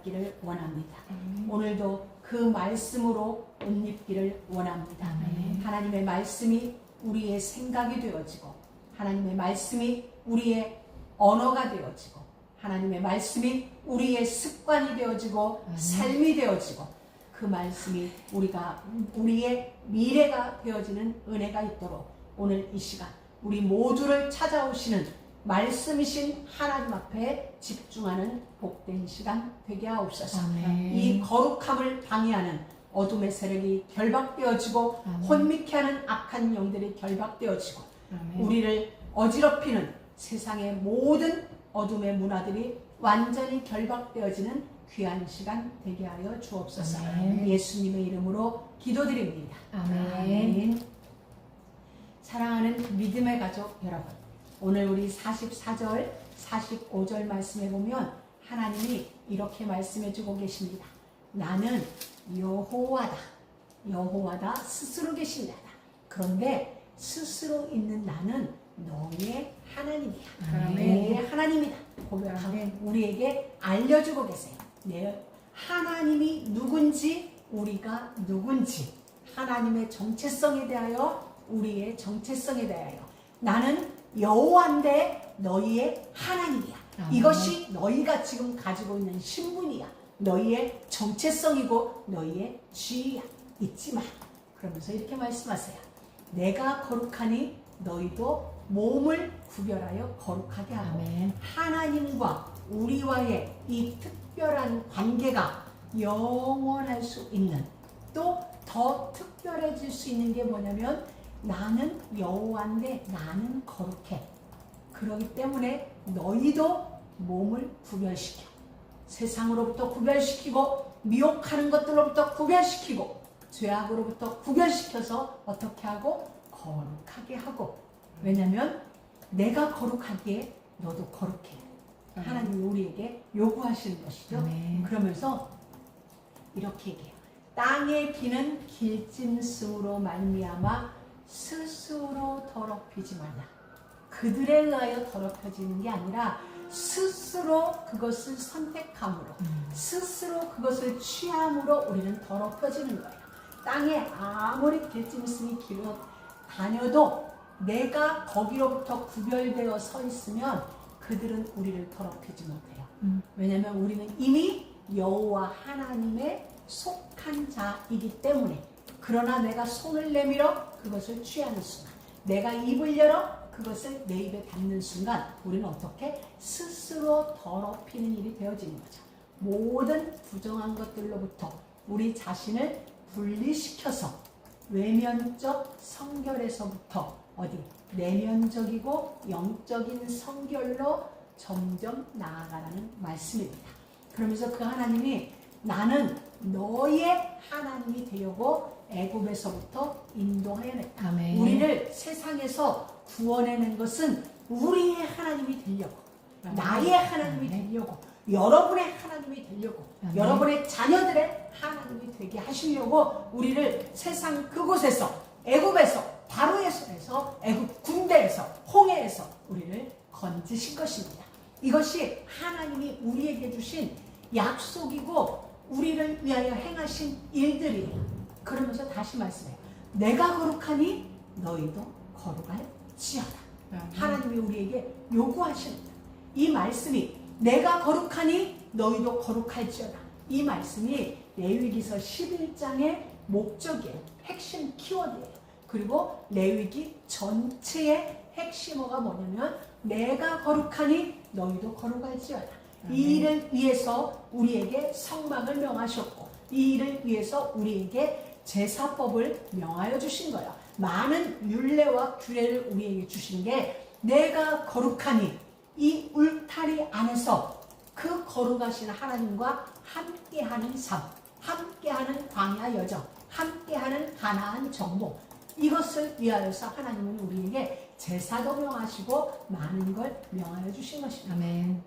입기를 원합니다. 오늘도 그 말씀으로 옷 입기를 원합니다. 하나님의 말씀이 우리의 생각이 되어지고, 하나님의 말씀이 우리의 언어가 되어지고, 하나님의 말씀이 우리의 습관이 되어지고 삶이 되어지고, 그 말씀이 우리의 미래가 되어지는 은혜가 있도록 오늘 이 시간 우리 모두를 찾아오시는 말씀이신 하나님 앞에 집중하는 복된 시간 되게 하옵소서. 이 거룩함을 방해하는 어둠의 세력이 결박되어지고 혼미케 하는 악한 영들이 결박되어지고 우리를 어지럽히는 세상의 모든 어둠의 문화들이 완전히 결박되어지는 귀한 시간 되게 하여 주옵소서. 예수님의 이름으로 기도드립니다. 아멘. 사랑하는 믿음의 가족 여러분, 오늘 우리 44절, 45절 말씀에 보면 하나님이 이렇게 말씀해 주고 계십니다. 나는 여호와다. 여호와다 스스로 계신 자다. 그런데 스스로 있는 나는 너의 하나님이야. 너의 하나님이다. 우리에게 알려주고 계세요. 하나님이 누군지, 우리가 누군지, 하나님의 정체성에 대하여, 우리의 정체성에 대하여, 나는 여호와인데 너희의 하나님이야. 이것이 너희가 지금 가지고 있는 신분이야. 너희의 정체성이고 너희의 지위야. 잊지 마. 그러면서 이렇게 말씀하세요. 내가 거룩하니 너희도 몸을 구별하여 거룩하게 하고, 하나님과 우리와의 이 특별한 관계가 영원할 수 있는, 또 더 특별해질 수 있는 게 뭐냐면 나는 여호와인데 나는 거룩해. 그렇기 때문에 너희도 몸을 구별시켜. 세상으로부터 구별시키고, 미혹하는 것들로부터 구별시키고, 죄악으로부터 구별시켜서 어떻게 하고? 거룩하게 하고. 왜냐하면 내가 거룩하기에 너도 거룩해. 하나님이 우리에게 요구하시는 것이죠. 그러면서 이렇게 얘기해요. 땅의 기는 길짐승으로 말미암아 스스로 더럽히지 말라. 그들에 의하여 더럽혀지는 게 아니라 스스로 그것을 선택함으로, 스스로 그것을 취함으로 우리는 더럽혀지는 거예요. 땅에 아무리 길짐승이 길어 다녀도 내가 거기로부터 구별되어 서 있으면 그들은 우리를 더럽히지 못해요. 왜냐하면 우리는 이미 여호와 하나님의 속한 자이기 때문에. 그러나 내가 손을 내밀어 그것을 취하는 순간, 내가 입을 열어 그것을 내 입에 담는 순간 우리는 어떻게? 스스로 더럽히는 일이 되어지는 거죠. 모든 부정한 것들로부터 우리 자신을 분리시켜서 외면적 성결에서부터 어디? 내면적이고 영적인 성결로 점점 나아가라는 말씀입니다. 그러면서 그 하나님이 나는 너의 하나님이 되려고 애굽에서부터 인도하여냈다. 우리를 세상에서 구원해낸 것은 우리의 하나님이 되려고, 나의 하나님이 되려고, 여러분의 하나님이 되려고, 여러분의 자녀들의 하나님이 되게 하시려고 우리를 세상 그곳에서, 애굽에서, 바로의 손에서, 애굽 군대에서, 홍해에서 우리를 건지신 것입니다. 이것이 하나님이 우리에게 주신 약속이고 우리를 위하여 행하신 일들이에요. 그러면서 다시 말씀해요. 내가 거룩하니 너희도 거룩할지어다. 하나님이 우리에게 요구하십니다. 이 말씀이 내가 거룩하니 너희도 거룩할지어다. 이 말씀이 레위기서 11장의 목적이에요. 핵심 키워드예요. 그리고 레위기 전체의 핵심어가 뭐냐면 내가 거룩하니 너희도 거룩할지어다. 이 일을 위해서 우리에게 성막을 명하셨고, 이 일을 위해서 우리에게 제사법을 명하여 주신 거예요. 많은 율례와 규례를 우리에게 주신 게 내가 거룩하니 이 울타리 안에서 그 거룩하신 하나님과 함께하는 삶, 함께하는 광야 여정, 함께하는 가나안 정복, 이것을 위하여서 하나님은 우리에게 제사도 명하시고 많은 걸 명하여 주신 것입니다. 아멘.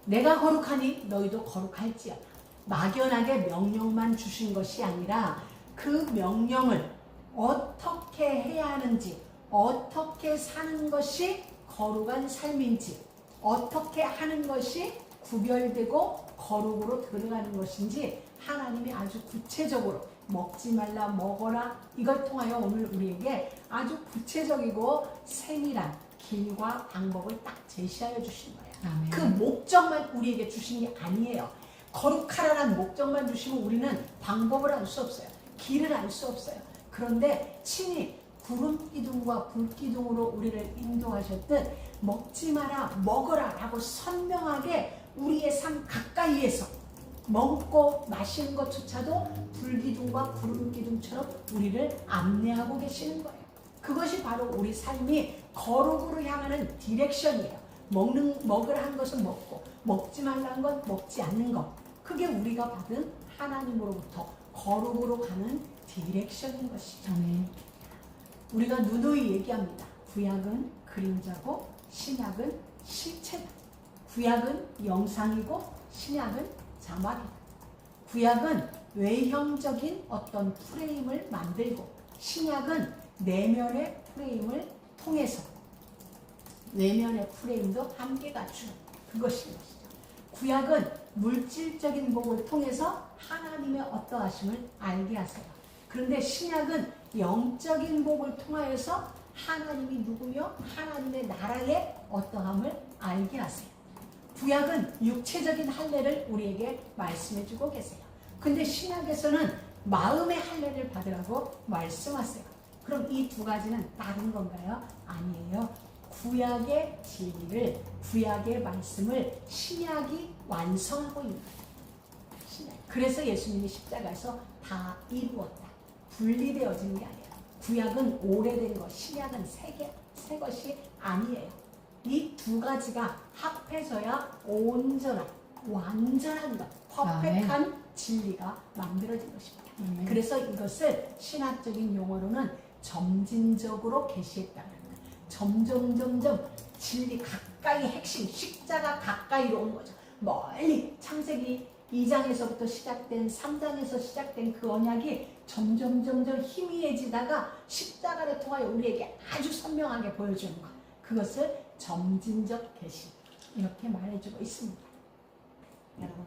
내가 거룩하니 너희도 거룩할지어다. 막연하게 명령만 주신 것이 아니라 그 명령을 어떻게 해야 하는지, 어떻게 사는 것이 거룩한 삶인지, 어떻게 하는 것이 구별되고 거룩으로 들어가는 것인지 하나님이 아주 구체적으로 먹지 말라 먹어라 이걸 통하여 오늘 우리에게 아주 구체적이고 세밀한 길과 방법을 딱 제시하여 주신 거예요. 아멘. 그 목적만 우리에게 주신 게 아니에요. 거룩하라는 목적만 주시면 우리는 방법을 알 수 없어요. 길을 알 수 없어요. 그런데 친히 구름 기둥과 불 기둥으로 우리를 인도하셨듯 먹지 마라 먹어라 라고 선명하게 우리의 삶 가까이에서 먹고 마시는 것조차도 불기둥과 구름기둥처럼 우리를 안내하고 계시는 거예요. 그것이 바로 우리 삶이 거룩으로 향하는 디렉션이에요. 먹으라 한 것은 먹고 먹지 말라는 건 먹지 않는 것. 그게 우리가 받은 하나님으로부터 거룩으로 가는 디렉션인 것이죠. 아멘. 우리가 누누이 얘기합니다. 구약은 그림자고 신약은 실체다. 구약은 영상이고 신약은 자막이다. 구약은 외형적인 어떤 프레임을 만들고 신약은 내면의 프레임을 통해서 내면의 프레임도 함께 갖추는 그것인 것이죠. 구약은 물질적인 복을 통해서 하나님의 어떠하심을 알게 하세요. 그런데 신약은 영적인 복을 통하여서 하나님이 누구며 하나님의 나라의 어떠함을 알게 하세요. 구약은 육체적인 할례를 우리에게 말씀해주고 계세요. 근데 신약에서는 마음의 할례를 받으라고 말씀하세요. 그럼 이 두 가지는 다른 건가요? 아니에요. 구약의 진리를, 구약의 말씀을 신약이 완성하고 있는 거예요. 신약. 그래서 예수님이 십자가에서 다 이루었다. 분리되어지는 게 아니에요. 구약은 오래된 것, 신약은 새 것이 아니에요. 이 두 가지가 합해져야 온전한, 완전한 것, 퍼펙트한 진리가 만들어진 것입니다. 그래서 이것을 신학적인 용어로는 점진적으로 계시했다는 거예요. 점점 진리 가까이 핵심, 십자가 가까이로 온 거죠. 멀리 창세기 2장에서부터 시작된 3장에서 시작된 그 언약이 점점 희미해지다가 십자가를 통하여 우리에게 아주 선명하게 보여주는 것. 그것을 점진적 계시 이렇게 말해주고 있습니다. 여러분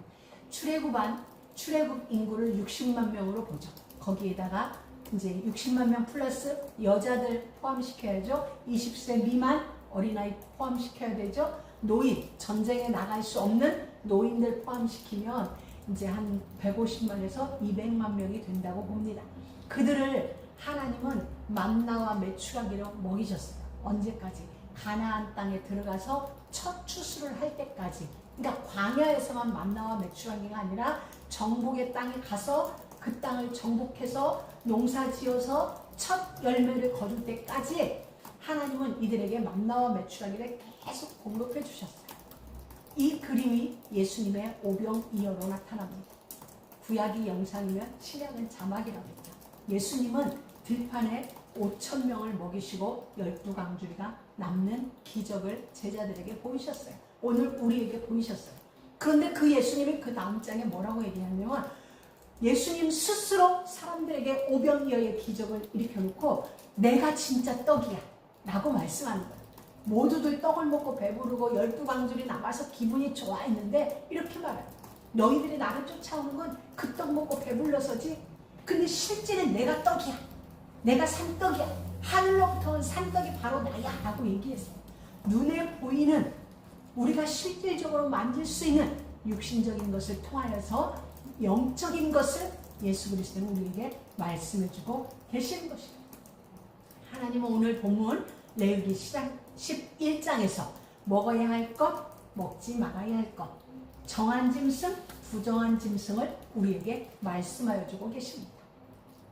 출애굽 인구를 60만 명으로 보죠. 거기에다가 이제 60만 명 플러스 여자들 포함시켜야죠. 20세 미만 어린아이 포함시켜야 되죠. 노인, 전쟁에 나갈 수 없는 노인들 포함시키면 이제 한 150만에서 200만 명이 된다고 봅니다. 그들을 하나님은 만나와 메추라기로 먹이셨어요. 언제까지? 가나안 땅에 들어가서 첫 추수를 할 때까지. 그러니까 광야에서만 만나와 메추라기가 아니라 정복의 땅에 가서 그 땅을 정복해서 농사 지어서 첫 열매를 거둘 때까지 하나님은 이들에게 만나와 메추라기를 계속 공급해 주셨어요. 이 그림이 예수님의 오병이어로 나타납니다. 구약이 영상이면 신약은 자막이라고 했죠. 예수님은 들판에 5,000명을 먹이시고 12강줄이가 남는 기적을 제자들에게 보이셨어요. 오늘 우리에게 보이셨어요. 그런데 그 예수님이 그 다음 장에 뭐라고 얘기하냐면 예수님 스스로 사람들에게 오병이어의 기적을 일으켜놓고 내가 진짜 떡이야 라고 말씀하는 거예요. 모두들 떡을 먹고 배부르고 12강줄이 남아서 기분이 좋아했는데 이렇게 말해요. 너희들이 나를 쫓아오는 건 그 떡 먹고 배불러서지. 근데 실제는 내가 떡이야. 내가 산떡이야. 하늘로부터 온 산떡이 바로 나야 라고 얘기했어요. 눈에 보이는 우리가 실질적으로 만질 수 있는 육신적인 것을 통하여서 영적인 것을 예수 그리스도는 우리에게 말씀해주고 계시는 것입니다. 하나님은 오늘 본문 레위기 11장에서 먹어야 할 것, 먹지 말아야 할 것, 정한 짐승, 부정한 짐승을 우리에게 말씀하여 주고 계십니다.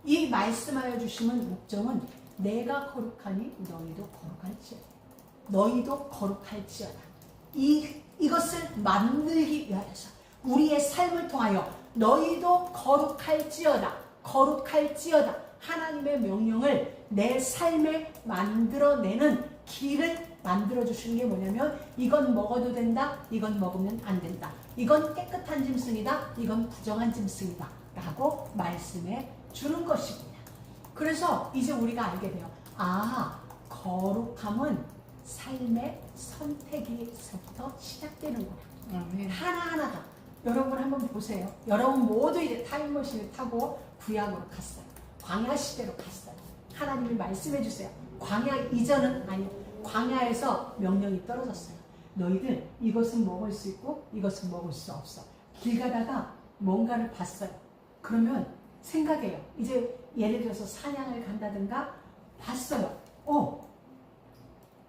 이 말씀하여 주심은 목적은 내가 거룩하니 너희도 거룩할지어다. 너희도 거룩할지어다. 이것을 만들기 위하여서 우리의 삶을 통하여 너희도 거룩할지어다. 거룩할지어다. 하나님의 명령을 내 삶에 만들어내는 길을 만들어주시는 게 뭐냐면 이건 먹어도 된다. 이건 먹으면 안 된다. 이건 깨끗한 짐승이다. 이건 부정한 짐승이다. 라고 말씀해 주는 것입니다. 그래서 이제 우리가 알게 돼요. 아, 거룩함은 삶의 선택에서부터 시작되는구나. 하나하나가 여러분 한번 보세요. 여러분 모두 이제 타임머신을 타고 구약으로 갔어요. 광야 시대로 갔어요. 하나님이 말씀해 주세요. 광야 이전은 아니요. 광야에서 명령이 떨어졌어요. 너희들 이것은 먹을 수 있고 이것은 먹을 수 없어. 길 가다가 뭔가를 봤어요. 그러면 생각해요. 이제 예를 들어서 사냥을 간다든가 봤어요.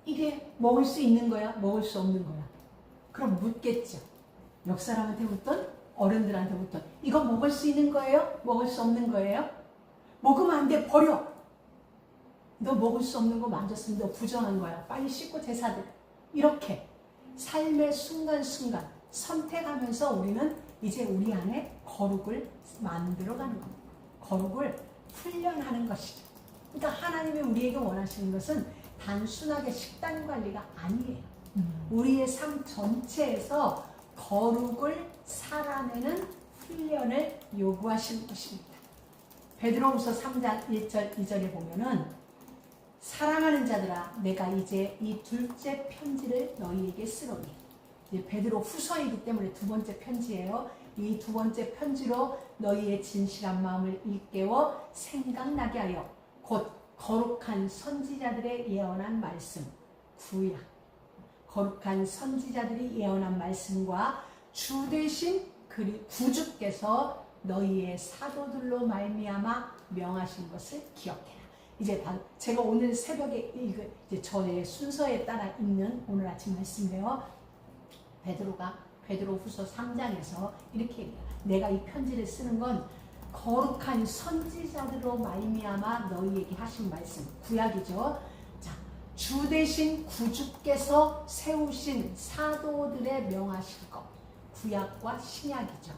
이게 먹을 수 있는 거야? 먹을 수 없는 거야? 그럼 묻겠죠. 옆 사람한테 묻던 어른들한테 묻던 이거 먹을 수 있는 거예요? 먹을 수 없는 거예요? 먹으면 안 돼. 버려. 너 먹을 수 없는 거 만졌으면 너 부정한 거야. 빨리 씻고 제사드려. 이렇게 삶의 순간순간 선택하면서 우리는 이제 우리 안에 거룩을 만들어가는 겁니다. 거룩을 훈련하는 것이죠. 그러니까 하나님이 우리에게 원하시는 것은 단순하게 식단 관리가 아니에요. 우리의 삶 전체에서 거룩을 살아내는 훈련을 요구하시는 것입니다. 베드로후서 3장 1절 2절에 보면은 사랑하는 자들아 내가 이제 이 둘째 편지를 너희에게 쓰노니, 이제 베드로 후서이기 때문에 두 번째 편지예요. 이 두 번째 편지로 너희의 진실한 마음을 일깨워 생각나게 하여 곧 거룩한 선지자들의 예언한 말씀, 구약, 거룩한 선지자들이 예언한 말씀과 주 되신 구주께서 너희의 사도들로 말미암아 명하신 것을 기억해라. 이제 제가 오늘 새벽에 이제 저의 순서에 따라 읽는 오늘 아침 말씀인데요. 베드로후서 3장에서 이렇게 얘기해요. 내가 이 편지를 쓰는 건 거룩한 선지자들로 말미암아 너희에게 하신 말씀, 구약이죠. 자, 주 되신 구주께서 세우신 사도들의 명하실 것, 구약과 신약이죠.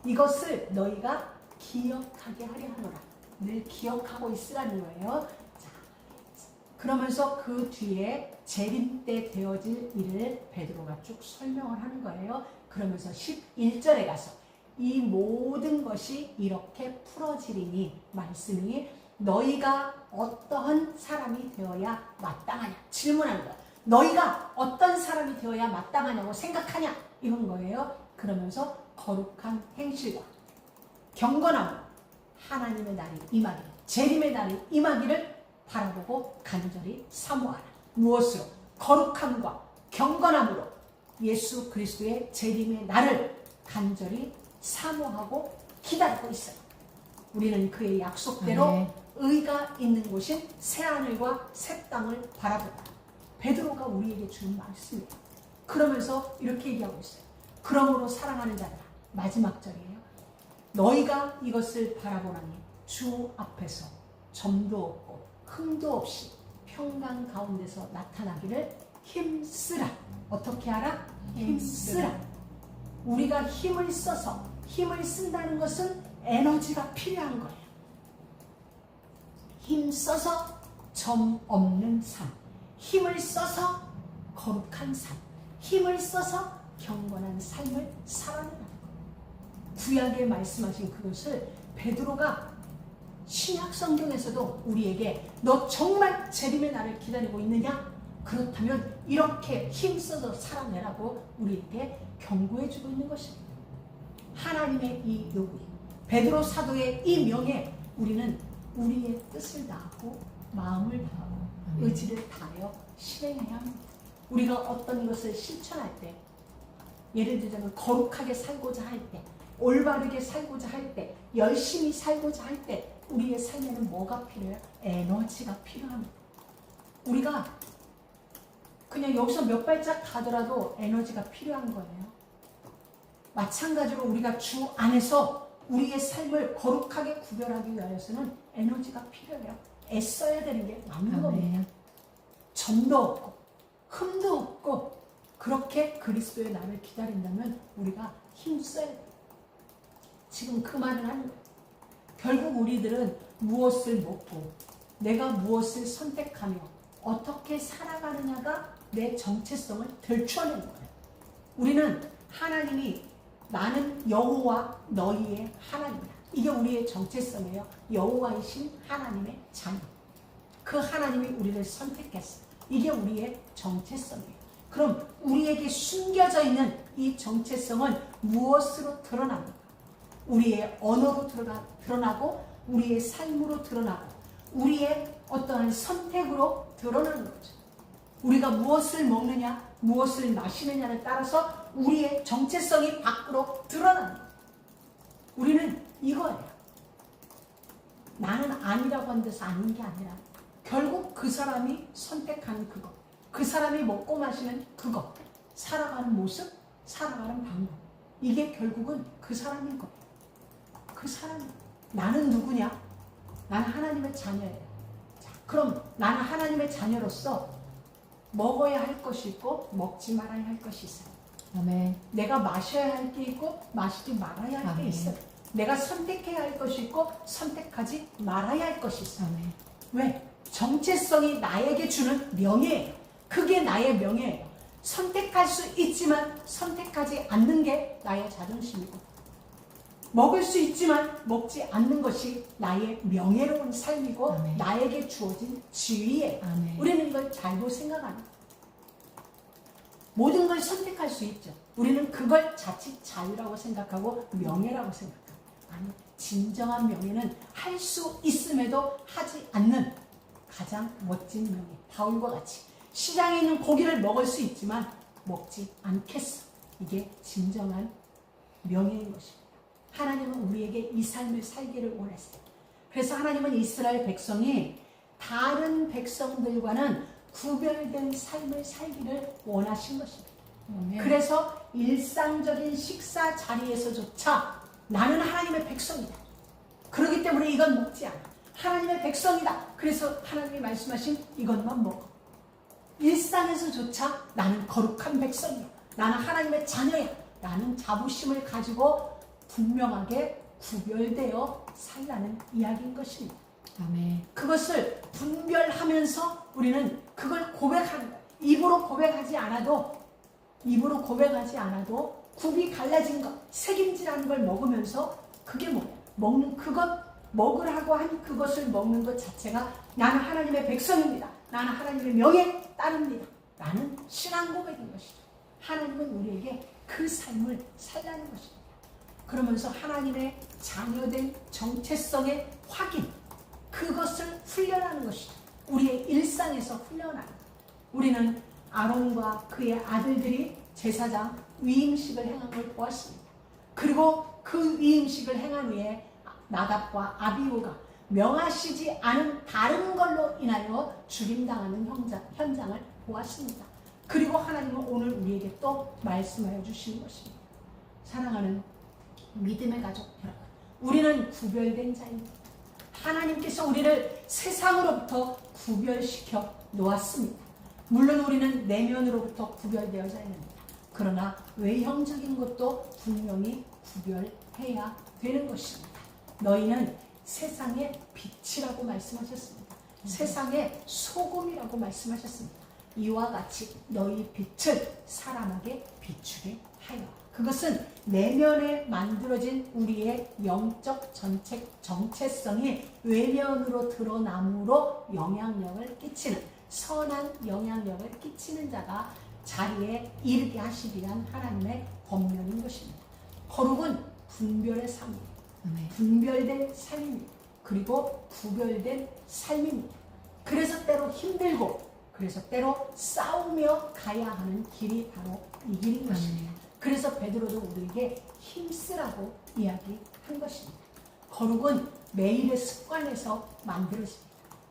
이것을 너희가 기억하게 하려 하노라. 늘 기억하고 있으라는 거예요. 자, 그러면서 그 뒤에 재림 때 되어질 일을 베드로가 쭉 설명을 하는 거예요. 그러면서 11절에 가서 이 모든 것이 이렇게 풀어지리니, 말씀이 너희가 어떠한 사람이 되어야 마땅하냐 질문하는 거야. 너희가 어떤 사람이 되어야 마땅하냐고 생각하냐 이런 거예요. 그러면서 거룩한 행실과 경건함으로 하나님의 날이 임하기를, 재림의 날이 임하기를 바라보고 간절히 사모하라. 무엇으로? 거룩함과 경건함으로 예수 그리스도의 재림의 날을 간절히 사모하고 기다리고 있어요. 우리는 그의 약속대로 의가 있는 곳인 새하늘과 새 땅을 바라보라. 베드로가 우리에게 주는 말씀이에요. 그러면서 이렇게 얘기하고 있어요. 그러므로 사랑하는 자들아, 마지막 절이에요. 너희가 이것을 바라보라니 주 앞에서 점도 없고 흠도 없이 평강 가운데서 나타나기를 힘쓰라. 어떻게 하라? 힘쓰라. 우리가 힘을 써서, 힘을 쓴다는 것은 에너지가 필요한 거예요. 힘 써서 점 없는 삶, 힘을 써서 거룩한 삶, 힘을 써서 경건한 삶을 살아내는 거예요. 구약에 말씀하신 그것을 베드로가 신약 성경에서도 우리에게 너 정말 재림의 날을 기다리고 있느냐? 그렇다면 이렇게 힘써서 살아내라고 우리에게 경고해주고 있는 것입니다. 하나님의 이 요구, 베드로 사도의 이 명에 우리는 우리의 뜻을 다하고 마음을 다하고 의지를 다하여 실행해야 합니다. 우리가 어떤 것을 실천할 때, 예를 들자면 거룩하게 살고자 할 때, 올바르게 살고자 할 때, 열심히 살고자 할 때 우리의 삶에는 뭐가 필요해요? 에너지가 필요합니다. 우리가 그냥 여기서 몇 발짝 가더라도 에너지가 필요한 거예요. 마찬가지로 우리가 주 안에서 우리의 삶을 거룩하게 구별하기 위해서는 에너지가 필요해요. 애써야 되는 게 맞는 겁니다. 점도 없고 흠도 없고 그렇게 그리스도의 날을 기다린다면 우리가 힘써야 돼요. 지금 그 말을 하는 거예요. 결국 우리들은 무엇을 먹고 내가 무엇을 선택하며 어떻게 살아가느냐가 내 정체성을 들춰내는 거예요. 우리는 하나님이 나는 여호와 너희의 하나님이다. 이게 우리의 정체성이에요. 여호와이신 하나님의 자녀. 그 하나님이 우리를 선택했어요. 이게 우리의 정체성이에요. 그럼 우리에게 숨겨져 있는 이 정체성은 무엇으로 드러납니까? 우리의 언어로 드러나고 우리의 삶으로 드러나고 우리의 어떠한 선택으로 드러나는 거죠. 우리가 무엇을 먹느냐, 무엇을 마시느냐에 따라서 우리의 정체성이 밖으로 드러나는 거예요. 우리는 이거예요. 나는 아니라고 한 데서 아닌 게 아니라 결국 그 사람이 선택하는 그거, 그 사람이 먹고 마시는 그거, 살아가는 모습, 살아가는 방법, 이게 결국은 그 사람인 거예요. 그 사람, 나는 누구냐? 나는 하나님의 자녀예요. 자, 그럼 나는 하나님의 자녀로서 먹어야 할 것이 있고 먹지 말아야 할 것이 있어요. 아멘. 내가 마셔야 할 게 있고 마시지 말아야 할 게 아멘. 있어요. 내가 선택해야 할 것이 있고 선택하지 말아야 할 것이 있어요. 아멘. 왜? 정체성이 나에게 주는 명예예요. 그게 나의 명예예요. 선택할 수 있지만 선택하지 않는 게 나의 자존심이고, 먹을 수 있지만 먹지 않는 것이 나의 명예로운 삶이고 아멘. 나에게 주어진 지위예요. 아멘. 우리는 이걸 잘못 생각합니다. 모든 걸 선택할 수 있죠. 우리는 그걸 자칫 자유라고 생각하고 명예라고 생각합니다. 아니, 진정한 명예는 할 수 있음에도 하지 않는 가장 멋진 명예. 바울과 같이 시장에 있는 고기를 먹을 수 있지만 먹지 않겠어. 이게 진정한 명예인 것입니다. 하나님은 우리에게 이 삶을 살기를 원했어요. 그래서 하나님은 이스라엘 백성이 다른 백성들과는 구별된 삶을 살기를 원하신 것입니다. 그래서 일상적인 식사 자리에서조차 나는 하나님의 백성이다. 그렇기 때문에 이건 먹지 않아. 하나님의 백성이다. 그래서 하나님이 말씀하신 이것만 먹어. 일상에서조차 나는 거룩한 백성이야. 나는 하나님의 자녀야. 라는 자부심을 가지고 분명하게 구별되어 살라는 이야기인 것입니다. 아멘. 그것을 분별하면서 우리는 그걸 고백하는 거예요. 입으로 고백하지 않아도 굽이 갈라진 것, 색임질하는 걸 먹으면서 그게 뭐예요? 먹는 그것, 먹으라고 한 그것을 먹는 것 자체가 나는 하나님의 백성입니다. 나는 하나님의 명예에 따릅니다. 라는 신앙 고백인 것이죠. 하나님은 우리에게 그 삶을 살라는 것입니다. 그러면서 하나님의 자녀된 정체성의 확인, 그것을 훈련하는 것이죠. 우리의 일상에서 훈련하는 것. 우리는 아론과 그의 아들들이 제사장 위임식을 행한 걸 보았습니다. 그리고 그 위임식을 행한 후에 나답과 아비후가 명하시지 않은 다른 걸로 인하여 죽임당하는 현장을 보았습니다. 그리고 하나님은 오늘 우리에게 또 말씀하여 주시는 것입니다. 사랑하는 믿음의 가족 여러분, 우리는 구별된 자입니다. 하나님께서 우리를 세상으로부터 구별시켜 놓았습니다. 물론 우리는 내면으로부터 구별되어져 있습니다. 그러나 외형적인 것도 분명히 구별해야 되는 것입니다. 너희는 세상의 빛이라고 말씀하셨습니다. 세상의 소금이라고 말씀하셨습니다. 이와 같이 너희 빛을 사람에게 비추게 하여. 그것은 내면에 만들어진 우리의 영적 정체성이 외면으로 드러남으로 영향력을 끼치는, 선한 영향력을 끼치는 자가 자리에 이르게 하시기 위한 하나님의 법령인 것입니다. 거룩은 분별의 삶입니다. 분별된 삶입니다. 그리고 구별된 삶입니다. 그래서 때로 힘들고, 그래서 때로 싸우며 가야 하는 길이 바로 이 길인 것입니다. 그래서 베드로도 우리에게 힘쓰라고 이야기한 것입니다. 거룩은 매일의 습관에서 만들어집니다.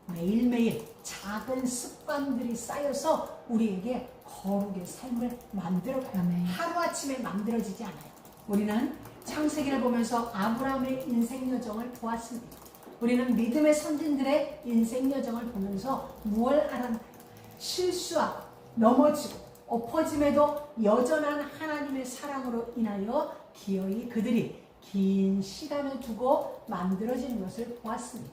매일매일 작은 습관들이 쌓여서 우리에게 거룩의 삶을 만들어가요. 하루아침에 만들어지지 않아요. 우리는 창세기를 보면서 아브라함의 인생 여정을 보았습니다. 우리는 믿음의 선진들의 인생 여정을 보면서 무엇을 알았나요? 실수하고 넘어지고 엎어짐에도 여전한 하나님의 사랑으로 인하여 기어이 그들이 긴 시간을 두고 만들어지는 것을 보았습니다.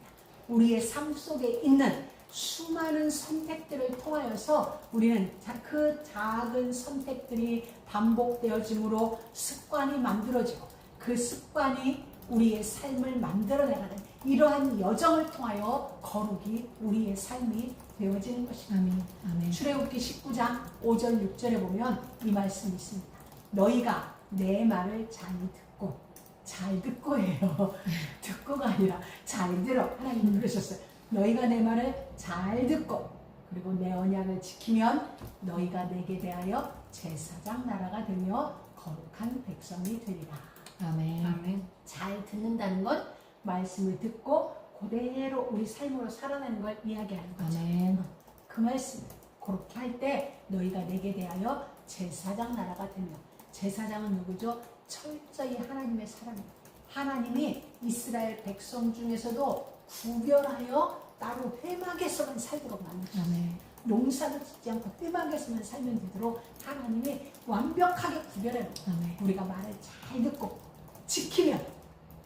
우리의 삶 속에 있는 수많은 선택들을 통하여서 우리는 그 작은 선택들이 반복되어짐으로 습관이 만들어지고 그 습관이 우리의 삶을 만들어내가는 이러한 여정을 통하여 거룩이 우리의 삶이 되어지는 것입니다. 아멘. 아멘. 출애굽기 19장 5절 6절에 보면 이 말씀이 있습니다. 너희가 내 말을 잘 듣고예요. 듣고가 아니라 잘 들어. 하나님이 그러셨어요. 너희가 내 말을 잘 듣고 그리고 내 언약을 지키면 너희가 내게 대하여 제사장 나라가 되며 거룩한 백성이 되리라. 아멘. 아멘. 잘 듣는다는 건 말씀을 듣고 그대로 우리 삶으로 살아내는 걸 이야기하는 거죠. 아멘. 그 말씀 그렇게 할 때 너희가 내게 대하여 제사장 나라가 되며 제사장은 누구죠? 철저히 하나님의 사람입니다. 하나님이 이스라엘 백성 중에서도 구별하여 따로 회막에서만 살도록 만드셨어요. 아멘. 농사도 짓지 않고 회막에서만 살면 되도록 하나님이 완벽하게 구별해요. 아멘. 우리가 말을 잘 듣고 지키면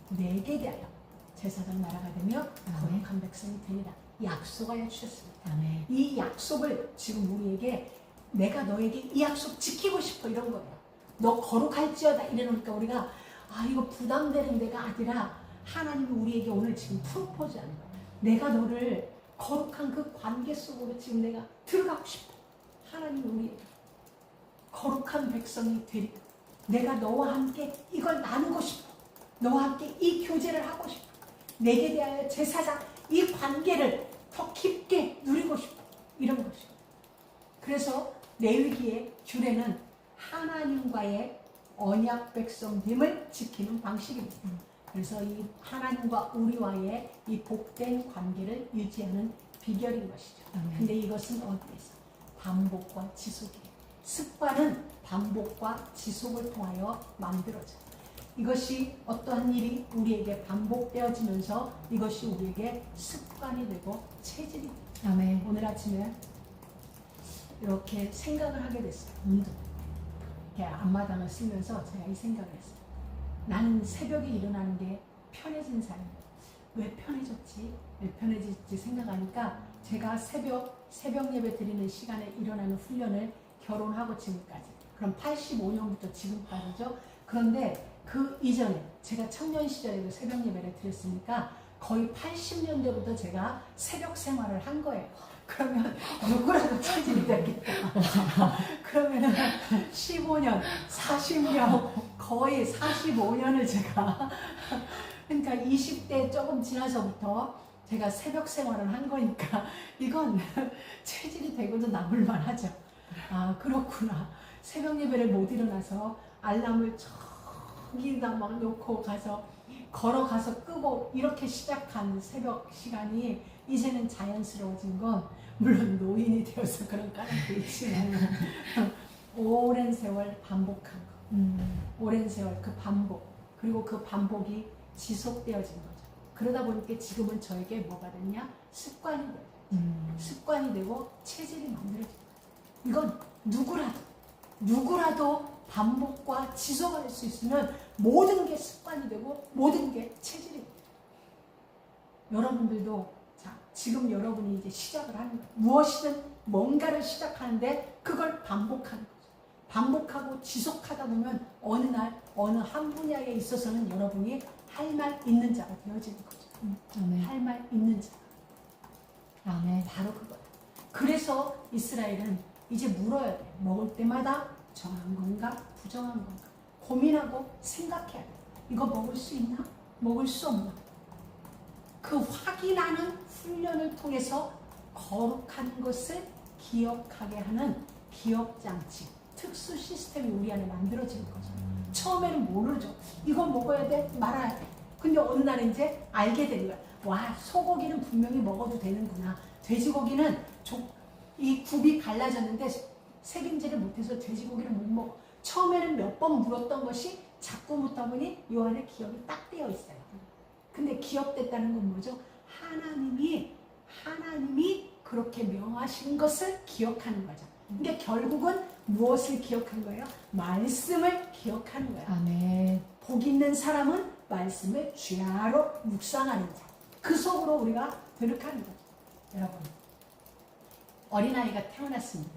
내게 대하여 제사장 나라가 되며 거룩한 백성이 되리라 약속하여 주셨습니다. 아멘. 이 약속을 지금 우리에게 내가 너에게 이 약속 지키고 싶어 이런 거예요. 너 거룩할지어다 이러니까 우리가 이거 부담되는 데가 아니라 하나님이 우리에게 오늘 지금 프로포즈하는 거예요. 내가 너를 거룩한 그 관계 속으로 지금 내가 들어가고 싶어. 하나님이 우리에게 거룩한 백성이 되리라. 내가 너와 함께 이걸 나누고 싶어. 너와 함께 이 교제를 하고 싶어. 내게 대하여 제사장 이 관계를 더 깊게 누리고 싶어. 이런 것이죠. 그래서 레위기의 규례는 하나님과의 언약 백성됨을 지키는 방식입니다. 그래서 이 하나님과 우리와의 이 복된 관계를 유지하는 비결인 것이죠. 아멘. 근데 이것은 어디에서? 반복과 지속이에요. 습관은 반복과 지속을 통하여 만들어져요. 이것이 어떠한 일이 우리에게 반복되어지면서 이것이 우리에게 습관이 되고 체질이 돼요. 아멘. 오늘 아침에 이렇게 생각을 하게 됐어요. 이렇게 앞마당을 쓰면서 제가 이 생각을 했어요. 나는 새벽에 일어나는 게 편해진 삶이에요. 왜 편해졌지? 왜 편해졌지 생각하니까 제가 새벽 예배 드리는 시간에 일어나는 훈련을 결혼하고 지금까지 그럼 85년부터 지금까지죠. 그런데 그 이전에 제가 청년 시절에도 새벽 예배를 드렸으니까 거의 80년대부터 제가 새벽 생활을 한 거예요. 그러면 누구라도 체질이 되겠다. 그러면은 15년, 40년, 거의 45년을 제가 그러니까 20대 조금 지나서부터 제가 새벽 생활을 한 거니까 이건 체질이 되고도 남을만 하죠. 그렇구나. 새벽 예배를 못 일어나서 알람을 저기다 막 놓고 가서 걸어가서 끄고 이렇게 시작한 새벽 시간이 이제는 자연스러워진 건 물론 노인이 되어서 그런 까닭도 있지만 오랜 세월 반복한 거. 오랜 세월 그 반복 그리고 그 반복이 지속되어진 거죠. 그러다 보니까 지금은 저에게 뭐가 됐냐? 습관이 돼요. 습관이 되고 체질이 만들어진 거예요. 이건 누구라도 반복과 지속할 수 있으면 모든 게 습관이 되고 모든 게 체질이 돼요. 여러분들도 지금 여러분이 이제 시작을 하는 거예요. 무엇이든 뭔가를 시작하는데 그걸 반복하는 거죠. 반복하고 지속하다 보면 어느 날 어느 한 분야에 있어서는 여러분이 할 말 있는 자가 되어지는 거죠. 할 말 있는 자. 아멘. 바로 그거예요. 그래서 이스라엘은 이제 물어야 돼. 먹을 때마다 정한 건가 부정한 건가 고민하고 생각해야 돼. 이거 먹을 수 있나? 먹을 수 없나? 그 확인하는 훈련을 통해서 거룩한 것을 기억하게 하는 기억장치, 특수 시스템이 우리 안에 만들어지는 거죠. 처음에는 모르죠. 이거 먹어야 돼? 말아야 돼. 근데 어느 날 이제 알게 된 거야. 와, 소고기는 분명히 먹어도 되는구나. 돼지고기는 이 굽이 갈라졌는데 색임질을 못해서 돼지고기를 못 먹어. 처음에는 몇 번 물었던 것이 자꾸 묻다 보니 요 안에 기억이 딱 되어 있어요. 근데 기억됐다는 건 뭐죠? 하나님이 그렇게 명하신 것을 기억하는 거죠. 근데 결국은 무엇을 기억한 거예요? 말씀을 기억하는 거예요. 아멘. 복 있는 사람은 말씀을 쥐하로 묵상하는 자. 그 속으로 우리가 들어가는 거죠. 여러분, 어린아이가 태어났습니다.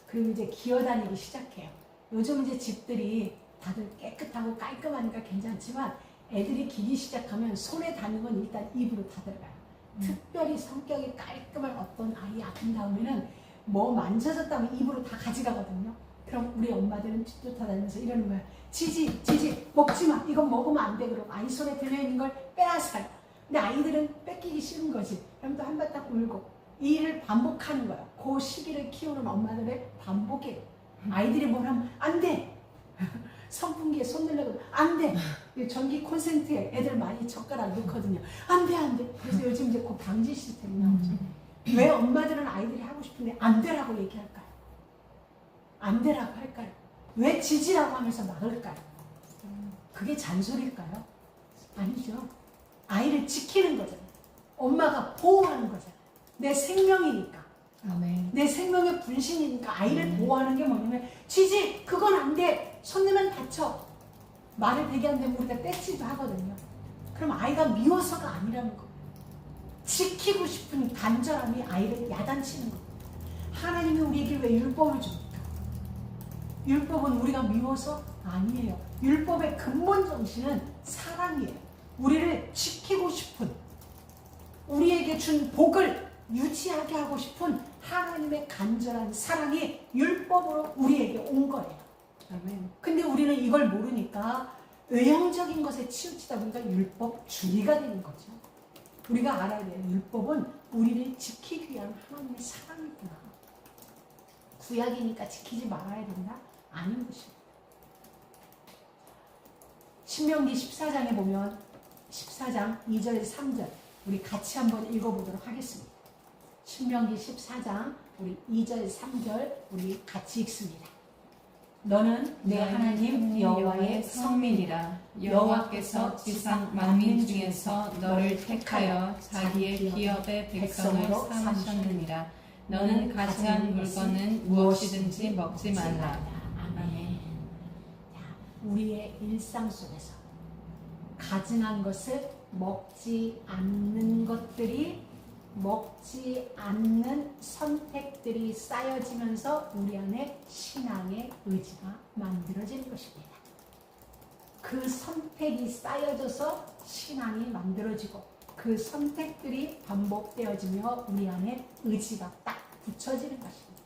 그리고 이제 기어다니기 시작해요. 요즘 이제 집들이 다들 깨끗하고 깔끔하니까 괜찮지만 애들이 기기 시작하면 손에 닿는 건 일단 입으로 다 들어가요. 특별히 성격이 깔끔한 어떤 아이 아픈 다음에는 뭐 만져졌다면 입으로 다 가져가거든요. 그럼 우리 엄마들은 쫓아다니면서 이러는 거야. 지지 먹지 마. 이건 먹으면 안 돼. 그러고 아이 손에 들려있는 걸 빼앗아요. 근데 아이들은 뺏기기 싫은 거지. 그럼 또 한바탕 울고 이 일을 반복하는 거야. 그 시기를 키우는 엄마들의 반복이에요. 아이들이 뭘 하면 안 돼. 선풍기에 손 들려도 안 돼. 전기 콘센트에 애들 많이 젓가락 넣거든요. 안 돼. 그래서 요즘 이제 그 방지 시스템이 나오죠. 왜 엄마들은 아이들이 하고 싶은데 안 되라고 얘기할까요? 안 되라고 할까요? 왜 지지라고 하면서 막을까요? 그게 잔소리일까요? 아니죠. 아이를 지키는 거잖아요. 엄마가 보호하는 거잖아요. 내 생명이니까. 아멘. 내 생명의 분신이니까 아이를 보호하는 게 뭐냐면 지지 그건 안 돼. 손 넣으면 다쳐. 말을 되게 안 되면 우리가 떼치도 하거든요. 그럼 아이가 미워서가 아니라는 거. 지키고 싶은 간절함이 아이를 야단치는 거. 하나님이 우리에게 왜 율법을 줍니까? 율법은 우리가 미워서 아니에요. 율법의 근본 정신은 사랑이에요. 우리를 지키고 싶은, 우리에게 준 복을 유지하게 하고 싶은 하나님의 간절한 사랑이 율법으로 우리에게 온 거예요. 아멘. 근데 우리는 이걸 모르니까 외형적인 것에 치우치다 보니까 율법주의가 되는 거죠. 우리가 알아야 돼요. 율법은 우리를 지키기 위한 하나님의 사랑이구나. 구약이니까 지키지 말아야 된다? 아닌 것입니다. 신명기 14장에 보면 14장 2절 3절 우리 같이 한번 읽어보도록 하겠습니다. 신명기 14장 우리 2절 3절 우리 같이 읽습니다. 너는 내 하나님 여호와의 성민이라. 여호와께서 지상 만민 중에서 너를 택하여 자기의 기업의 백성을 삼으셨느니라. 너는 가증한 물건은 무엇이든지 먹지 말라. 아멘. 우리의 일상 속에서 가증한 것을 먹지 않는 것들이, 먹지 않는 선택들이 쌓여지면서 우리 안에 신앙의 의지가 만들어지는 것입니다. 그 선택이 쌓여져서 신앙이 만들어지고 그 선택들이 반복되어지며 우리 안에 의지가 딱 붙여지는 것입니다.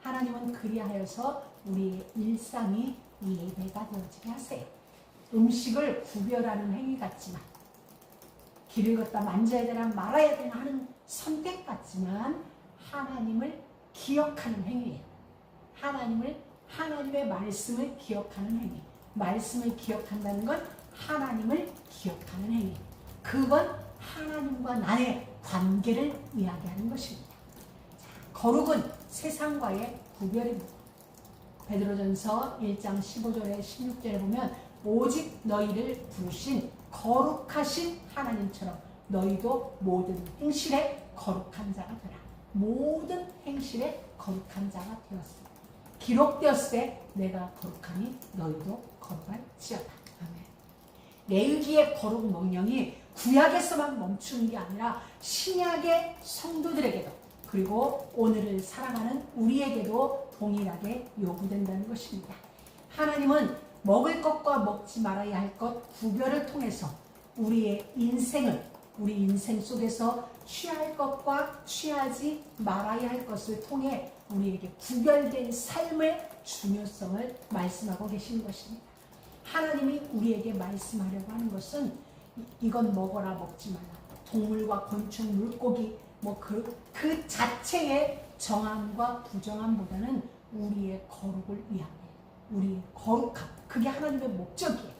하나님은 그리하여서 우리의 일상이 예배가 되어지게 하세요. 음식을 구별하는 행위 같지만, 길을 걷다 만져야 되나 말아야 되나 하는 선택 같지만 하나님을 기억하는 행위예요. 하나님의 말씀을 기억하는 행위. 말씀을 기억한다는 건 하나님을 기억하는 행위. 그건 하나님과 나의 관계를 이야기하는 것입니다. 자, 거룩은 세상과의 구별입니다. 베드로전서 1장 15절에 16절에 보면 오직 너희를 부르신 거룩하신 하나님처럼 너희도 모든 행실에 거룩한 자가 되라. 모든 행실에 거룩한 자가 되었습니다. 기록되었을 때 내가 거룩하니 너희도 거룩할지어다. 아멘. 레위기의 거룩 명령이 구약에서만 멈추는 게 아니라 신약의 성도들에게도, 그리고 오늘을 살아가는 우리에게도 동일하게 요구된다는 것입니다. 하나님은 먹을 것과 먹지 말아야 할 것 구별을 통해서 우리의 인생을, 우리 인생 속에서 취할 것과 취하지 말아야 할 것을 통해 우리에게 구별된 삶의 중요성을 말씀하고 계시는 것입니다. 하나님이 우리에게 말씀하려고 하는 것은 이건 먹어라, 먹지 말라, 동물과 곤충, 물고기 그 자체의 정함과 부정함보다는 우리의 거룩을 위함, 우리의 거룩함, 그게 하나님의 목적이에요.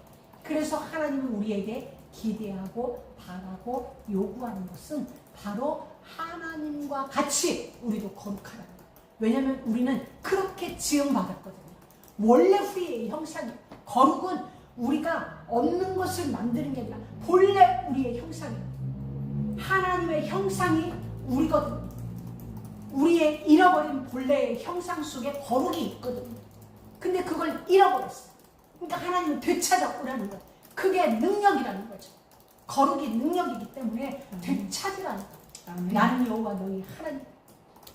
그래서 하나님은 우리에게 기대하고 바라고 요구하는 것은 바로 하나님과 같이 우리도 거룩하라는 거예요. 왜냐하면 우리는 그렇게 지음받았거든요. 원래 우리의 형상이, 거룩은 우리가 없는 것을 만드는 게 아니라 본래 우리의 형상이에요. 하나님의 형상이 우리거든요. 우리의 잃어버린 본래의 형상 속에 거룩이 있거든요. 근데 그걸 잃어버렸어요. 그러니까 하나님은 되찾아오라는 거예요. 그게 능력이라는 거죠. 거룩이 능력이기 때문에 되찾으라는 거예요. 나는 여호와 너희 하나님,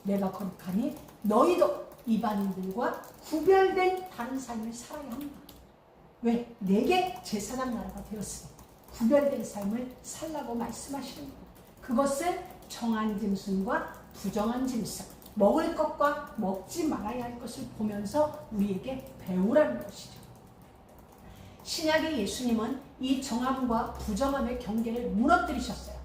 내가 거룩하니 너희도 이방인들과 구별된 다른 삶을 살아야 합니다. 왜? 내게 제사장 나라가 되었으니 구별된 삶을 살라고 말씀하시는 거예요. 그것은 정한 짐승과 부정한 짐승, 먹을 것과 먹지 말아야 할 것을 보면서 우리에게 배우라는 것이죠. 신약의 예수님은 이 정함과 부정함의 경계를 무너뜨리셨어요.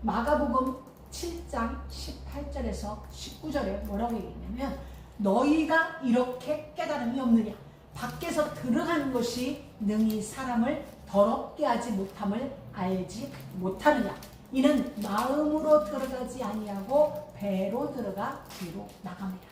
마가복음 7장 18절에서 19절에 뭐라고 얘기했냐면 너희가 이렇게 깨달음이 없느냐 밖에서 들어가는 것이 능히 사람을 더럽게 하지 못함을 알지 못하느냐 이는 마음으로 들어가지 아니하고 배로 들어가 뒤로 나갑니다.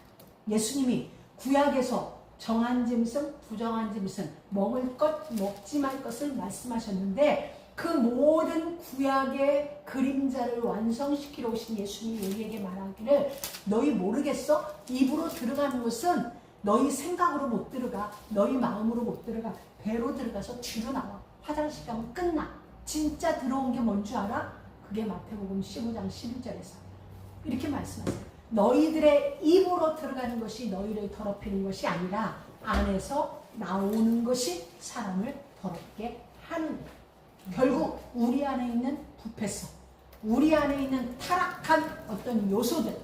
예수님이 구약에서 정한 짐승, 부정한 짐승, 먹을 것, 먹지 말 것을 말씀하셨는데 그 모든 구약의 그림자를 완성시키러 오신 예수님이 우리에게 말하기를 너희 모르겠어? 입으로 들어가는 것은 너희 생각으로 못 들어가, 너희 마음으로 못 들어가, 배로 들어가서 뒤로 나와. 화장실 가면 끝나. 진짜 들어온 게 뭔 줄 알아? 그게 마태복음 15장 11절에서 이렇게 말씀하세요. 너희들의 입으로 들어가는 것이 너희를 더럽히는 것이 아니라 안에서 나오는 것이 사람을 더럽게 하는 거예요. 결국 우리 안에 있는 부패성, 우리 안에 있는 타락한 어떤 요소들,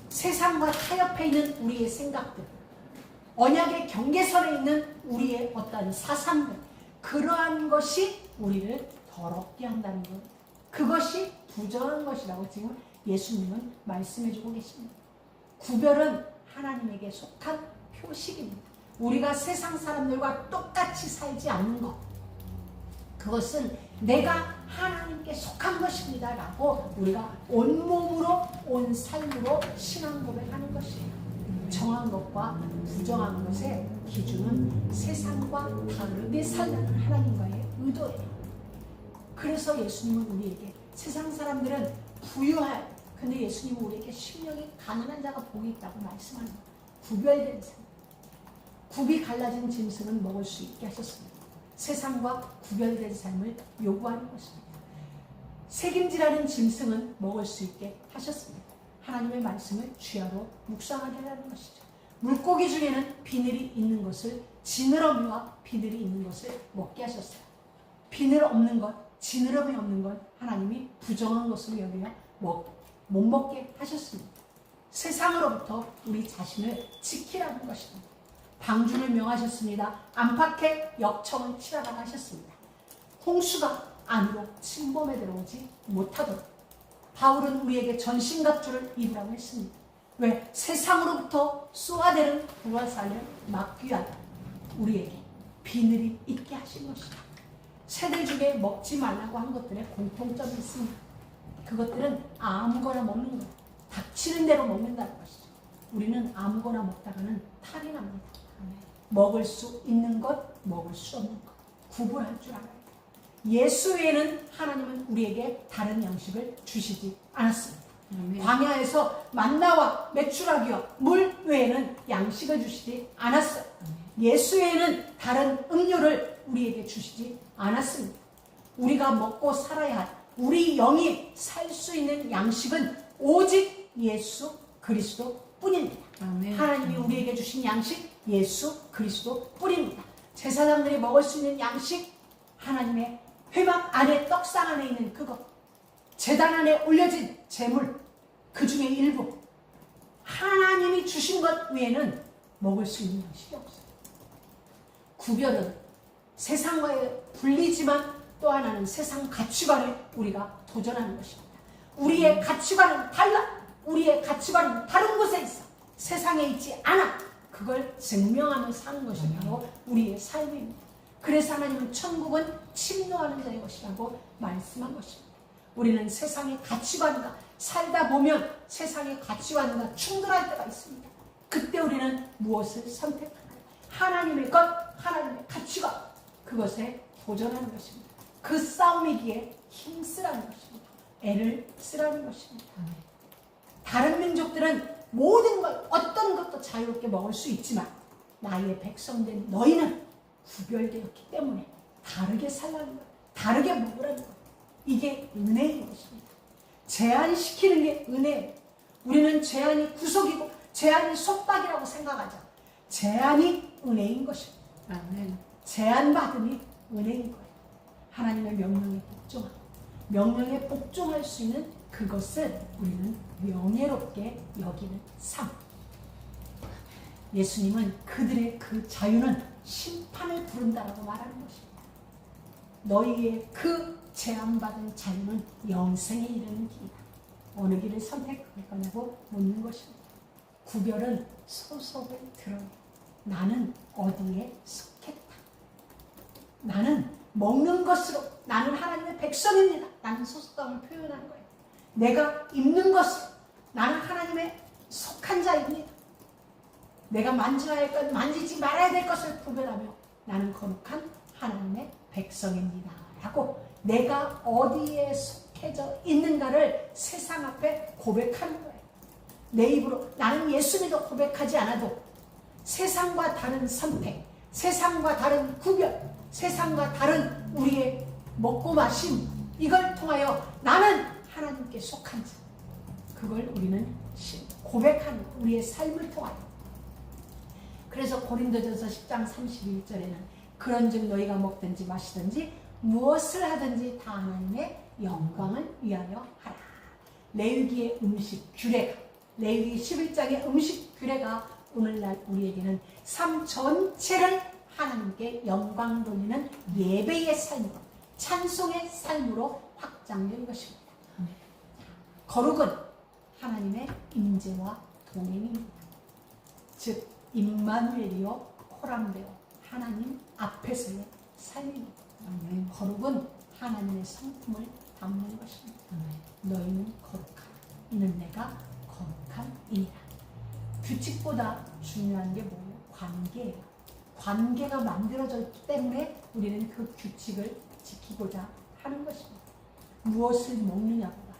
세상과 타협해 있는 우리의 생각들, 언약의 경계선에 있는 우리의 어떤 사상들, 그러한 것이 우리를 더럽게 한다는 것, 그것이 부정한 것이라고 지금 예수님은 말씀해주고 계십니다. 구별은 하나님에게 속한 표식입니다. 우리가 세상 사람들과 똑같이 살지 않는 것, 그것은 내가 하나님께 속한 것입니다 라고 우리가 온몸으로 온 삶으로 신앙 고백하는 것이에요. 정한 것과 부정한 것의 기준은 세상과 다르게 살라는 하나님과의 의도예요. 그래서 예수님은 우리에게 세상 사람들은 부유할, 근데 예수님은 우리에게 심령이 가난한 자가 복이 있다고 말씀합니다. 구별된 삶, 굽이 갈라진 짐승은 먹을 수 있게 하셨습니다. 세상과 구별된 삶을 요구하는 것입니다. 책임지라는 짐승은 먹을 수 있게 하셨습니다. 하나님의 말씀을 쥐하로 묵상하게 하는 것이죠. 물고기 중에는 비늘이 있는 것을, 지느러미와 비늘이 있는 것을 먹게 하셨어요. 비늘 없는 것, 지느러미 없는 것 하나님이 부정한 것으로 여겨 못 먹게 하셨습니다. 세상으로부터 우리 자신을 지키라는 것입니다. 방주를 명하셨습니다. 안팎에 역청을 칠하라고 하셨습니다. 홍수가 안으로 침범에 들어오지 못하도록 바울은 우리에게 전신갑주를 입으라고 했습니다. 왜? 세상으로부터 쏘아대는 불화살을 막기 위하여 우리에게 비늘이 있게 하신 것이다. 새들 중에 먹지 말라고 한 것들의 공통점이 있습니다. 그것들은 아무거나 먹는 것, 닥치는 대로 먹는다는 것이죠. 우리는 아무거나 먹다가는 탈이 납니다. 먹을 수 있는 것, 먹을 수 없는 것 구분할 줄 알아야 돼요. 예수 외에는 하나님은 우리에게 다른 양식을 주시지 않았습니다. 광야에서 만나와 메추라기와 물 외에는 양식을 주시지 않았어요. 예수 외에는 다른 음료를 우리에게 주시지 않았습니다. 우리가 먹고 살아야 할, 우리 영이 살 수 있는 양식은 오직 예수 그리스도 뿐입니다. 아멘. 하나님이 우리에게 주신 양식 예수 그리스도 뿐입니다. 제사장들이 먹을 수 있는 양식, 하나님의 회막 안에, 떡상 안에 있는 그것, 제단 안에 올려진 제물, 그 중에 일부, 하나님이 주신 것 외에는 먹을 수 있는 양식이 없어요. 구별은 세상과의 분리지만 또 하나는 세상 가치관에 우리가 도전하는 것입니다. 우리의 가치관은 달라. 우리의 가치관은 다른 곳에 있어. 세상에 있지 않아. 그걸 증명하며 사는 것이 바로 우리의 삶입니다. 그래서 하나님은 천국은 침노하는 자의 것이라고 말씀한 것입니다. 우리는 세상의 가치관과 살다 보면 세상의 가치관과 충돌할 때가 있습니다. 그때 우리는 무엇을 선택하나요? 하나님의 것, 하나님의 가치관, 그것에 도전하는 것입니다. 그 싸움이기에 힘쓰라는 것입니다. 애를 쓰라는 것입니다. 다른 민족들은 모든 것, 어떤 것도 자유롭게 먹을 수 있지만 나의 백성된 너희는 구별되었기 때문에 다르게 살라는 것, 다르게 먹으라는 것. 이게 은혜인 것입니다. 제한시키는 게 은혜예요. 우리는 제한이 구속이고 제한이 속박이라고 생각하죠. 제한이 은혜인 것입니다. 아멘. 제한받음이 은혜인 거예요. 하나님의 명령에 복종하고 명령에 복종할 수 있는 그것을 우리는 명예롭게 여기는 삶. 예수님은 그들의 그 자유는 심판을 부른다라고 말하는 것입니다. 너희의 그 제한받은 자유는 영생에 이르는 길이다. 어느 길을 선택할 거냐고 묻는 것입니다. 구별은 소속을 드러내. 나는 어디에 속했다. 나는 먹는 것으로 나는 하나님의 백성입니다. 나는 소속감을 표현하는 거예요. 내가 입는 것으로 나는 하나님의 속한 자입니다. 내가 만져야 할 것, 만지지 말아야 될 것을 구별하며 나는 거룩한 하나님의 백성입니다. 라고 내가 어디에 속해져 있는가를 세상 앞에 고백하는 거예요. 내 입으로 나는 예수 믿어 고백하지 않아도 세상과 다른 선택, 세상과 다른 구별, 세상과 다른 우리의 먹고 마심, 이걸 통하여 나는 하나님께 속한 자, 그걸 우리는 고백하는 우리의 삶을 통하여. 그래서 고린도전서 10장 31절에는 그런즉 너희가 먹든지 마시든지 무엇을 하든지 다 하나님의 영광을 위하여 하라. 레위기의 음식 규례가, 레위기 11장의 음식 규례가 오늘날 우리에게는 삶 전체를 하나님께 영광 돌리는 예배의 삶으로, 찬송의 삶으로 확장된 것입니다. 거룩은 하나님의 임재와 동행입니다. 즉 임마누엘이요 코람데오, 하나님 앞에서의 삶입니다. 거룩은 하나님의 성품을 담는 것입니다. 너희는 거룩하라. 이는 내가 거룩한 이니라. 규칙보다 중요한 게 뭐예요? 관계예요. 관계가 만들어졌기 때문에 우리는 그 규칙을 지키고자 하는 것입니다. 무엇을 먹느냐보다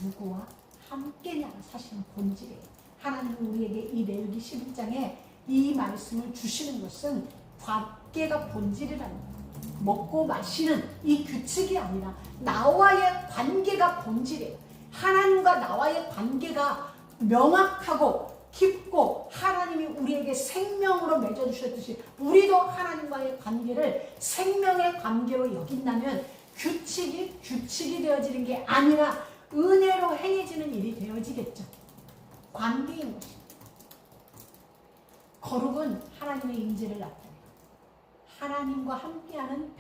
누구와 함께냐가 사실은 본질이에요. 하나님은 우리에게 이 레위기 11장에 이 말씀을 주시는 것은 관계가 본질이라는 거예요. 먹고 마시는 이 규칙이 아니라 나와의 관계가 본질이에요. 하나님과 나와의 관계가 명확하고 깊고 하나님이 우리에게 생명으로 맺어주셨듯이 우리도 하나님과의 관계를 생명의 관계로 여긴다면 규칙이 되어지는 게 아니라 은혜로 행해지는 일이 되어지겠죠. 관계인 것입니다. 거룩은 하나님의 임재를 나타내요. 하나님과 함께하는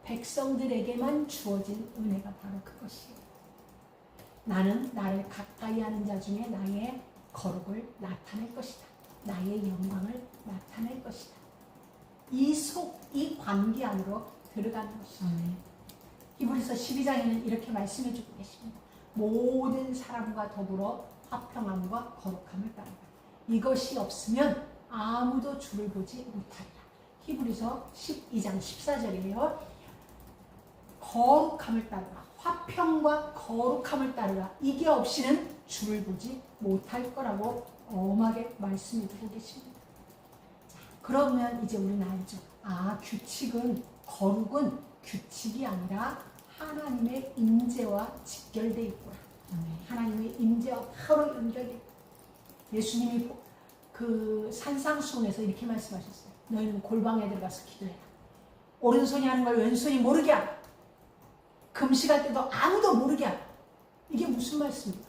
백성들에게만 주어진 은혜가 바로 그것이에요. 나는 나를 가까이 하는 자 중에 나의 거룩을 나타낼 것이다. 나의 영광을 나타낼 것이다. 이 관계 안으로 들어가는 것이다. 히브리서 12장에는 이렇게 말씀해 주고 계십니다. 모든 사람과 더불어 화평함과 거룩함을 따르라. 이것이 없으면 아무도 주를 보지 못하리라. 히브리서 12장 14절이에요. 거룩함을 따르라. 화평과 거룩함을 따르라. 이게 없이는 주를 보지 못할 거라고 엄하게 말씀해 주고 계십니다. 자, 그러면 이제 우리는 알죠. 거룩은 규칙이 아니라 하나님의 임재와 직결되어 있구나. 하나님의 임재와 바로 연결되어 있구나. 예수님이 그 산상수훈에서 이렇게 말씀하셨어요. 너희는 골방에 들어가서 기도해라. 오른손이 하는 걸 왼손이 모르게 하라. 금식할 때도 아무도 모르게 하라. 이게 무슨 말씀입니까?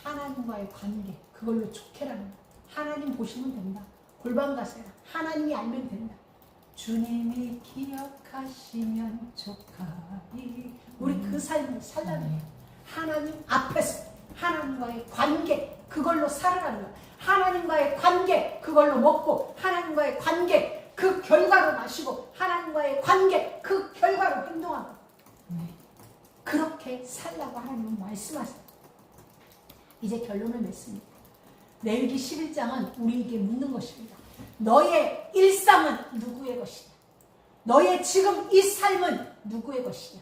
하나님과의 관계, 그걸로 족해라는 거야. 하나님 보시면 된다. 골방 가세요. 하나님이 알면 된다. 주님이 기억하시면 족하리. 우리 그 삶을 살라는 거예요. 하나님 앞에서 하나님과의 관계, 그걸로 살아가는 거야. 하나님과의 관계, 그걸로 먹고, 하나님과의 관계, 그 결과로 마시고, 하나님과의 관계, 그 결과로 행동하고. 그렇게 살라고 하나님은 말씀하세요. 이제 결론을 맺습니다. 레위기 11장은 우리에게 묻는 것입니다. 너의 일상은 누구의 것이냐? 너의 지금 이 삶은 누구의 것이냐?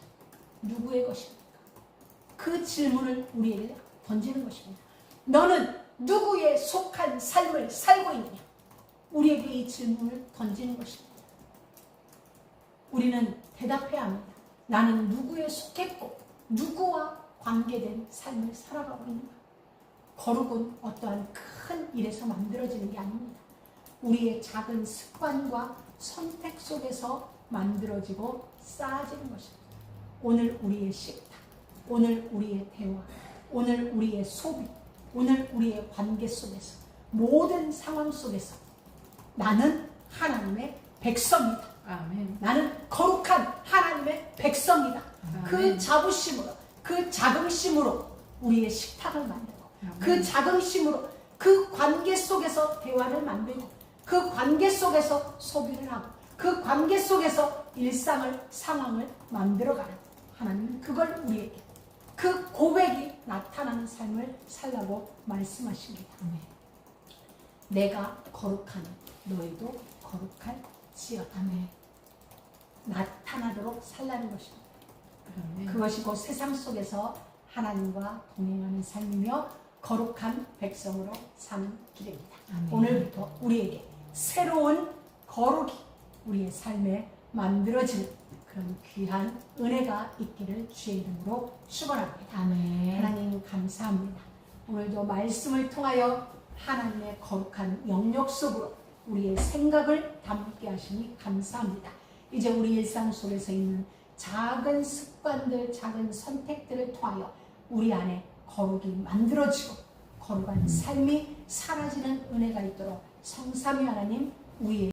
누구의 것입니까? 그 질문을 우리에게 던지는 것입니다. 너는 누구에 속한 삶을 살고 있느냐? 우리에게 이 질문을 던지는 것입니다. 우리는 대답해야 합니다. 나는 누구에 속했고 누구와 관계된 삶을 살아가고 있는가? 거룩은 어떠한 큰 일에서 만들어지는 게 아닙니다. 우리의 작은 습관과 선택 속에서 만들어지고 쌓아지는 것입니다. 오늘 우리의 식탁, 오늘 우리의 대화, 오늘 우리의 소비, 오늘 우리의 관계 속에서 모든 상황 속에서 나는 하나님의 백성이다. 아멘. 나는 거룩한 하나님의 백성이다. 그 아멘. 자부심으로, 그 자긍심으로 우리의 식탁을 만들고, 아멘. 그 자긍심으로 그 관계 속에서 대화를 만들고, 그 관계 속에서 소비를 하고, 그 관계 속에서 일상을, 상황을 만들어가는 하나님은 그걸 우리에게, 그 고백이 나타나는 삶을 살라고 말씀하십니다. 내가 거룩하니 너희도 거룩할지어다. 나타나도록 살라는 것입니다. 아멘. 그것이 곧 세상 속에서 하나님과 동행하는 삶이며 거룩한 백성으로 사는 길입니다. 아멘. 오늘부터 우리에게 새로운 거룩이 우리의 삶에 만들어지는 그런 귀한 은혜가 있기를 주의 이름으로 축원합니다. 아멘. 하나님 감사합니다. 오늘도 말씀을 통하여 하나님의 거룩한 영역 속으로 우리의 생각을 담게 하시니 감사합니다. 이제 우리 일상 속에서 있는 작은 습관들, 작은 선택들을 통하여 우리 안에 거룩이 만들어지고 거룩한 삶이 사라지는 은혜가 있도록 성삼위 하나님 우리의